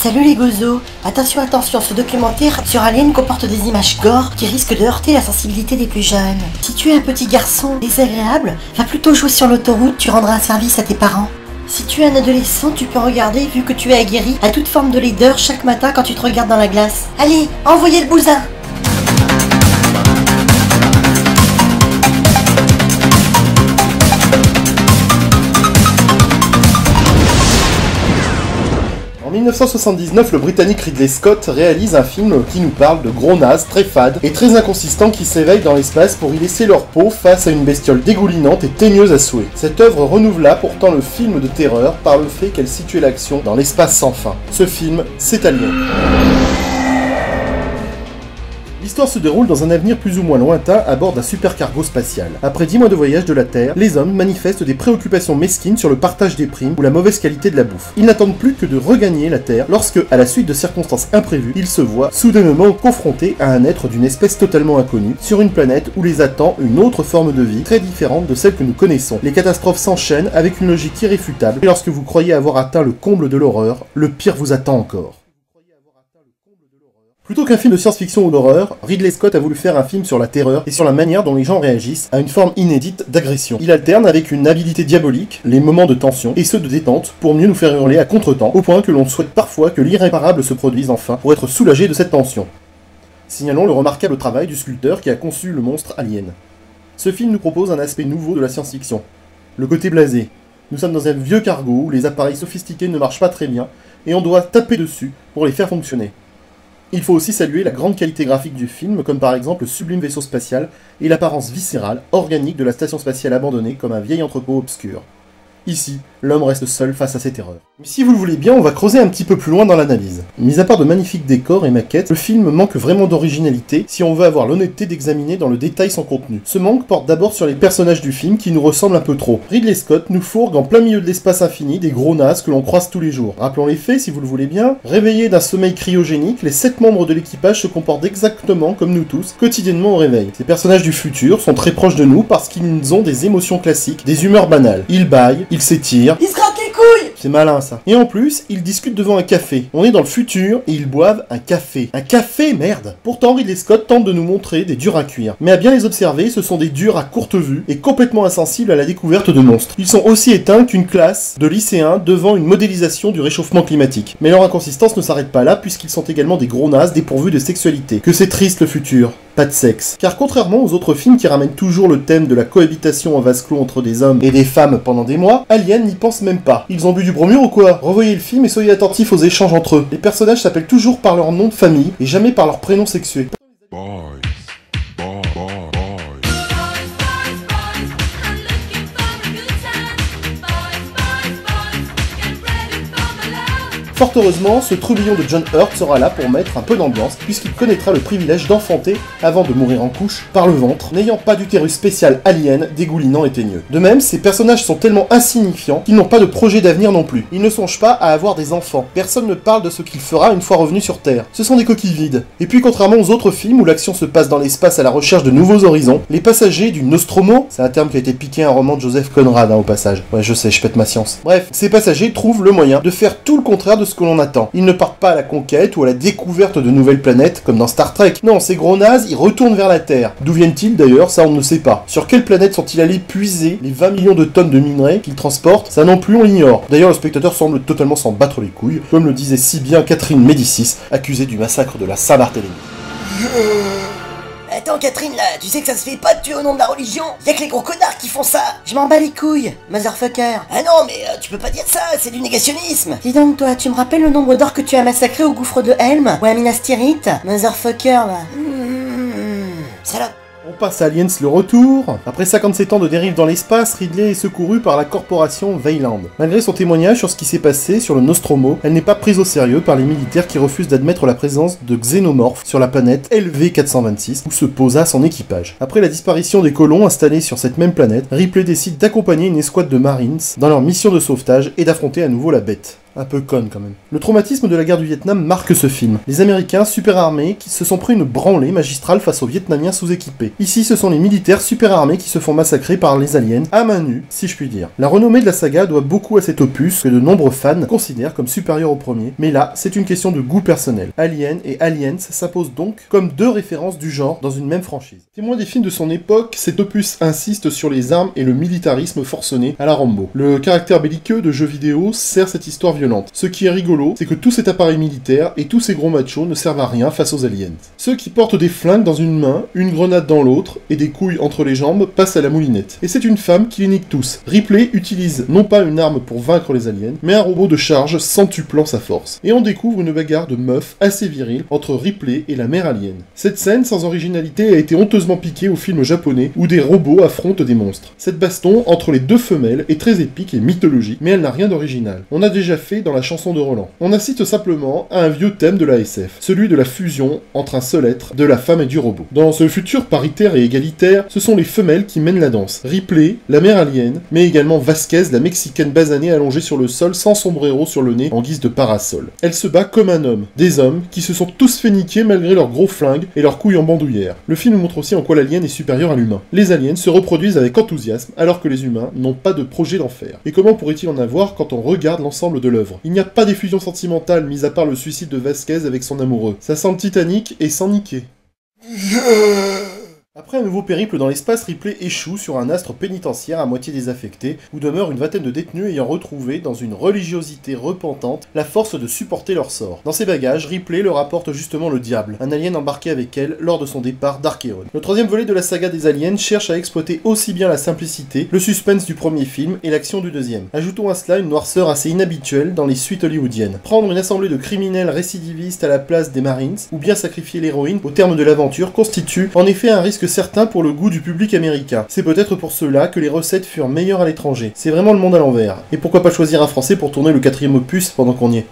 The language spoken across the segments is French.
Salut les gozos. Attention, attention, ce documentaire sur Alien comporte des images gore qui risquent de heurter la sensibilité des plus jeunes. Si tu es un petit garçon désagréable, va plutôt jouer sur l'autoroute, tu rendras un service à tes parents. Si tu es un adolescent, tu peux regarder vu que tu es aguerri à toute forme de laideur chaque matin quand tu te regardes dans la glace. Allez, envoyez le bousin. En 1979, le Britannique Ridley Scott réalise un film qui nous parle de gros nazes très fades et très inconsistants qui s'éveillent dans l'espace pour y laisser leur peau face à une bestiole dégoulinante et teigneuse à souhait. Cette œuvre renouvela pourtant le film de terreur par le fait qu'elle situait l'action dans l'espace sans fin. Ce film, c'est Alien. L'histoire se déroule dans un avenir plus ou moins lointain à bord d'un supercargo spatial. Après 10 mois de voyage de la Terre, les hommes manifestent des préoccupations mesquines sur le partage des primes ou la mauvaise qualité de la bouffe. Ils n'attendent plus que de regagner la Terre lorsque, à la suite de circonstances imprévues, ils se voient soudainement confrontés à un être d'une espèce totalement inconnue, sur une planète où les attend une autre forme de vie, très différente de celle que nous connaissons. Les catastrophes s'enchaînent avec une logique irréfutable, et lorsque vous croyez avoir atteint le comble de l'horreur, le pire vous attend encore. Plutôt qu'un film de science-fiction ou d'horreur, Ridley Scott a voulu faire un film sur la terreur et sur la manière dont les gens réagissent à une forme inédite d'agression. Il alterne avec une habileté diabolique les moments de tension et ceux de détente pour mieux nous faire hurler à contre-temps, au point que l'on souhaite parfois que l'irréparable se produise enfin pour être soulagé de cette tension. Signalons le remarquable travail du sculpteur qui a conçu le monstre Alien. Ce film nous propose un aspect nouveau de la science-fiction. Le côté blasé. Nous sommes dans un vieux cargo où les appareils sophistiqués ne marchent pas très bien et on doit taper dessus pour les faire fonctionner. Il faut aussi saluer la grande qualité graphique du film, comme par exemple le sublime vaisseau spatial et l'apparence viscérale, organique de la station spatiale abandonnée comme un vieil entrepôt obscur. Ici, l'homme reste seul face à ses terreurs. Mais si vous le voulez bien, on va creuser un petit peu plus loin dans l'analyse. Mis à part de magnifiques décors et maquettes, le film manque vraiment d'originalité si on veut avoir l'honnêteté d'examiner dans le détail son contenu. Ce manque porte d'abord sur les personnages du film qui nous ressemblent un peu trop. Ridley Scott nous fourgue en plein milieu de l'espace infini des gros nazes que l'on croise tous les jours. Rappelons les faits si vous le voulez bien. Réveillés d'un sommeil cryogénique, les 7 membres de l'équipage se comportent exactement comme nous tous, quotidiennement au réveil. Ces personnages du futur sont très proches de nous parce qu'ils ont des émotions classiques, des humeurs banales. Ils bâillent, ils s'étirent, Ils se grattent les couilles. c'est malin ça. Et en plus, ils discutent devant un café. On est dans le futur et ils boivent un café. Un café, merde. Pourtant, Ridley Scott tente de nous montrer des durs à cuire. Mais à bien les observer, ce sont des durs à courte vue et complètement insensibles à la découverte de monstres. Ils sont aussi éteints qu'une classe de lycéens devant une modélisation du réchauffement climatique. Mais leur inconsistance ne s'arrête pas là puisqu'ils sont également des gros nazes dépourvus de sexualité. Que c'est triste le futur. Pas de sexe. Car contrairement aux autres films qui ramènent toujours le thème de la cohabitation en vase clos entre des hommes et des femmes pendant des mois, Alien n'y pense même pas. Ils ont bu du bromure ou quoi? Revoyez le film et soyez attentifs aux échanges entre eux. Les personnages s'appellent toujours par leur nom de famille et jamais par leur prénom sexué. Fort heureusement, ce trublion de John Hurt sera là pour mettre un peu d'ambiance, puisqu'il connaîtra le privilège d'enfanter, avant de mourir en couche, par le ventre, n'ayant pas d'utérus spécial alien, dégoulinant et teigneux. De même, ces personnages sont tellement insignifiants qu'ils n'ont pas de projet d'avenir non plus. Ils ne songent pas à avoir des enfants. Personne ne parle de ce qu'il fera une fois revenu sur Terre. Ce sont des coquilles vides. Et puis contrairement aux autres films où l'action se passe dans l'espace à la recherche de nouveaux horizons, les passagers du Nostromo, c'est un terme qui a été piqué à un roman de Joseph Conrad au passage. Ouais, je sais, je pète ma science. Bref, ces passagers trouvent le moyen de faire tout le contraire de ce que l'on attend. Ils ne partent pas à la conquête ou à la découverte de nouvelles planètes comme dans Star Trek. Non, ces gros nazes, ils retournent vers la Terre. D'où viennent-ils d'ailleurs? Ça on ne sait pas. Sur quelle planète sont-ils allés puiser les 20 millions de tonnes de minerais qu'ils transportent? Ça non plus on l'ignore. D'ailleurs le spectateur semble totalement s'en battre les couilles, comme le disait si bien Catherine Médicis, accusée du massacre de la Saint-Barthélemy. Attends Catherine là, tu sais que ça se fait pas de tuer au nom de la religion? Y'a que les gros connards qui font ça. Je m'en bats les couilles, motherfucker. Ah non mais tu peux pas dire ça, c'est du négationnisme. Dis donc toi, tu me rappelles le nombre d'orques que tu as massacré au gouffre de Helm? Ou à Minas Tirith? Motherfucker là. Salope. On passe à Aliens le retour. Après 57 ans de dérive dans l'espace, Ridley est secouru par la corporation Weyland. Malgré son témoignage sur ce qui s'est passé sur le Nostromo, elle n'est pas prise au sérieux par les militaires qui refusent d'admettre la présence de xénomorphes sur la planète LV-426 où se posa son équipage. Après la disparition des colons installés sur cette même planète, Ripley décide d'accompagner une escouade de Marines dans leur mission de sauvetage et d'affronter à nouveau la bête. Un peu conne quand même. Le traumatisme de la guerre du Vietnam marque ce film. Les Américains, super armés, qui se sont pris une branlée magistrale face aux Vietnamiens sous-équipés. Ici, ce sont les militaires super armés qui se font massacrer par les aliens, à main nue, si je puis dire. La renommée de la saga doit beaucoup à cet opus que de nombreux fans considèrent comme supérieur au premier, mais là, c'est une question de goût personnel. Alien et Aliens s'imposent donc comme deux références du genre dans une même franchise. Témoin des films de son époque, cet opus insiste sur les armes et le militarisme forcené à la Rambo. Le caractère belliqueux de jeux vidéo sert cette histoire violente. Ce qui est rigolo, c'est que tout cet appareil militaire et tous ces gros machos ne servent à rien face aux aliens. Ceux qui portent des flingues dans une main, une grenade dans l'autre et des couilles entre les jambes passent à la moulinette. Et c'est une femme qui les nique tous. Ripley utilise non pas une arme pour vaincre les aliens, mais un robot de charge centuplant sa force. Et on découvre une bagarre de meufs assez virile entre Ripley et la mère alien. Cette scène sans originalité a été honteusement piquée au film japonais où des robots affrontent des monstres. Cette baston entre les deux femelles est très épique et mythologique, mais elle n'a rien d'original. On a déjà fait dans la chanson de Roland. On incite simplement à un vieux thème de la SF, celui de la fusion entre un seul être, de la femme et du robot. Dans ce futur paritaire et égalitaire, ce sont les femelles qui mènent la danse. Ripley, la mère alien, mais également Vasquez, la mexicaine basanée allongée sur le sol sans sombrero sur le nez en guise de parasol. Elle se bat comme un homme, des hommes qui se sont tous fait niquer malgré leurs gros flingues et leurs couilles en bandoulière. Le film montre aussi en quoi l'alien est supérieur à l'humain. Les aliens se reproduisent avec enthousiasme alors que les humains n'ont pas de projet d'enfer. Et comment pourrait-il en avoir quand on regarde l'ensemble de l'œuvre? Il n'y a pas d'effusion sentimentale mis à part le suicide de Vasquez avec son amoureux. Ça sent le Titanic et sans niquer. Après un nouveau périple dans l'espace, Ripley échoue sur un astre pénitentiaire à moitié désaffecté, où demeure une vingtaine de détenus ayant retrouvé, dans une religiosité repentante, la force de supporter leur sort. Dans ses bagages, Ripley leur apporte justement le diable, un alien embarqué avec elle lors de son départ d'Archeon. Le troisième volet de la saga des aliens cherche à exploiter aussi bien la simplicité, le suspense du premier film et l'action du deuxième. Ajoutons à cela une noirceur assez inhabituelle dans les suites hollywoodiennes. Prendre une assemblée de criminels récidivistes à la place des Marines, ou bien sacrifier l'héroïne au terme de l'aventure, constitue en effet un risque certain pour le goût du public américain. C'est peut-être pour cela que les recettes furent meilleures à l'étranger. C'est vraiment le monde à l'envers. Et pourquoi pas choisir un français pour tourner le 4e opus pendant qu'on y est?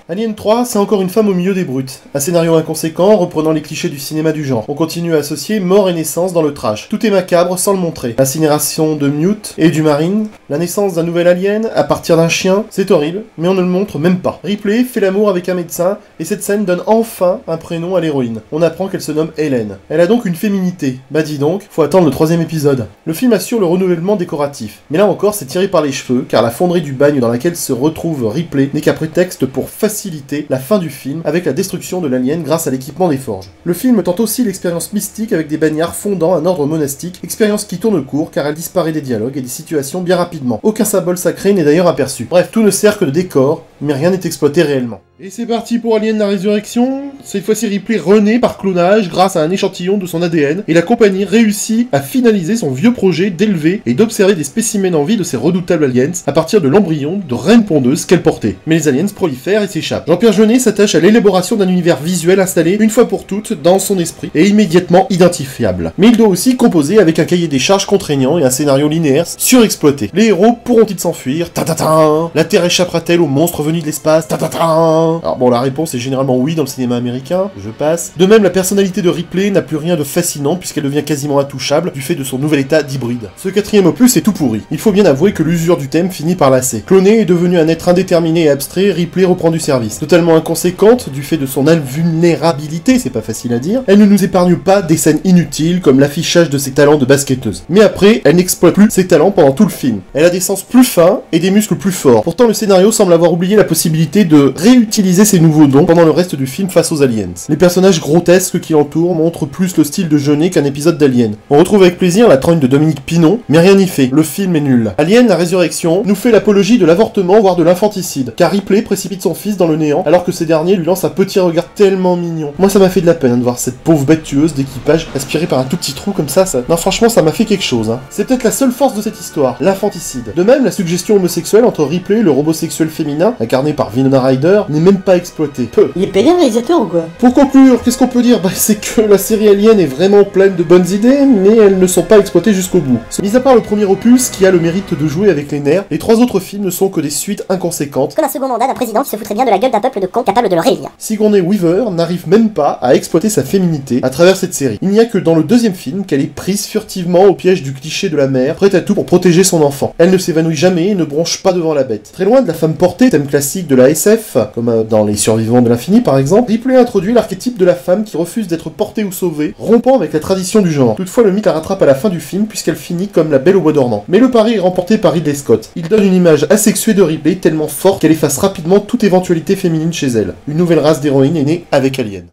Alien 3, c'est encore une femme au milieu des brutes. Un scénario inconséquent, reprenant les clichés du cinéma du genre. On continue à associer mort et naissance dans le trash. Tout est macabre sans le montrer. Incinération de Mute et du Marine, la naissance d'un nouvel alien à partir d'un chien, c'est horrible, mais on ne le montre même pas. Ripley fait l'amour avec un médecin, et cette scène donne enfin un prénom à l'héroïne. On apprend qu'elle se nomme Hélène. Elle a donc une féminité. Bah dis donc, faut attendre le 3e épisode. Le film assure le renouvellement décoratif. Mais là encore, c'est tiré par les cheveux, car la fonderie du bagne dans laquelle se retrouve Ripley n'est qu'un prétexte pour faciliter la fin du film avec la destruction de l'alien grâce à l'équipement des forges. Le film tente aussi l'expérience mystique avec des bagnards fondant un ordre monastique, expérience qui tourne court car elle disparaît des dialogues et des situations bien rapidement. Aucun symbole sacré n'est d'ailleurs aperçu. Bref, tout ne sert que de décor, mais rien n'est exploité réellement. Et c'est parti pour Alien la Résurrection. Cette fois-ci, Ripley renaît par clonage grâce à un échantillon de son ADN, et la compagnie réussit à finaliser son vieux projet d'élever et d'observer des spécimens en vie de ces redoutables aliens à partir de l'embryon de reine pondeuse qu'elle portait. Mais les aliens prolifèrent et s'échappent. Jean-Pierre Jeunet s'attache à l'élaboration d'un univers visuel installé une fois pour toutes dans son esprit et immédiatement identifiable. Mais il doit aussi composer avec un cahier des charges contraignant et un scénario linéaire surexploité. Les héros pourront-ils s'enfuir? Ta-ta-ta. La Terre échappera-t-elle aux monstres venus de l'espace? Ta-ta-ta. Alors bon, la réponse est généralement oui dans le cinéma américain, je passe. De même, la personnalité de Ripley n'a plus rien de fascinant puisqu'elle devient quasiment intouchable du fait de son nouvel état d'hybride. Ce 4e opus est tout pourri. Il faut bien avouer que l'usure du thème finit par lasser. Cloné est devenu un être indéterminé et abstrait, Ripley reprend du service. Totalement inconséquente, du fait de son invulnérabilité, c'est pas facile à dire, elle ne nous épargne pas des scènes inutiles comme l'affichage de ses talents de basketteuse. Mais après, elle n'exploite plus ses talents pendant tout le film. Elle a des sens plus fins et des muscles plus forts. Pourtant, le scénario semble avoir oublié la possibilité de réutiliser ses nouveaux dons pendant le reste du film face aux aliens. Les personnages grotesques qui l'entourent montrent plus le style de Jeunet qu'un épisode d'Alien. On retrouve avec plaisir la trogne de Dominique Pinon, mais rien n'y fait, le film est nul. Alien, la résurrection, nous fait l'apologie de l'avortement, voire de l'infanticide, car Ripley précipite son fils dans le néant, alors que ce dernier lui lance un petit regard tellement mignon. Moi ça m'a fait de la peine de voir cette pauvre bête tueuse d'équipage aspirée par un tout petit trou comme ça. Non franchement ça m'a fait quelque chose. C'est peut-être la seule force de cette histoire, l'infanticide. De même, la suggestion homosexuelle entre Ripley et le robot sexuel féminin, la incarné par Winona Ryder, n'est même pas exploité. Peu. Il est payé un réalisateur ou quoi? Pour conclure, qu'est-ce qu'on peut dire? C'est que la série Alien est vraiment pleine de bonnes idées, mais elles ne sont pas exploitées jusqu'au bout. Mis à part le premier opus, qui a le mérite de jouer avec les nerfs, les 3 autres films ne sont que des suites inconséquentes. Comme un second mandat d'un président qui se foutrait bien de la gueule d'un peuple de cons capable de le réélire. Sigourney Weaver n'arrive même pas à exploiter sa féminité à travers cette série. Il n'y a que dans le deuxième film qu'elle est prise furtivement au piège du cliché de la mère, prête à tout pour protéger son enfant. Elle ne s'évanouit jamais et ne bronche pas devant la bête. Très loin de la femme portée, thème classique de la SF, comme dans Les Survivants de l'Infini par exemple, Ripley introduit l'archétype de la femme qui refuse d'être portée ou sauvée, rompant avec la tradition du genre. Toutefois, le mythe la rattrape à la fin du film puisqu'elle finit comme la Belle au bois dormant. Mais le pari est remporté par Ridley Scott. Il donne une image asexuée de Ripley tellement forte qu'elle efface rapidement toute éventualité féminine chez elle. Une nouvelle race d'héroïnes est née avec Alien.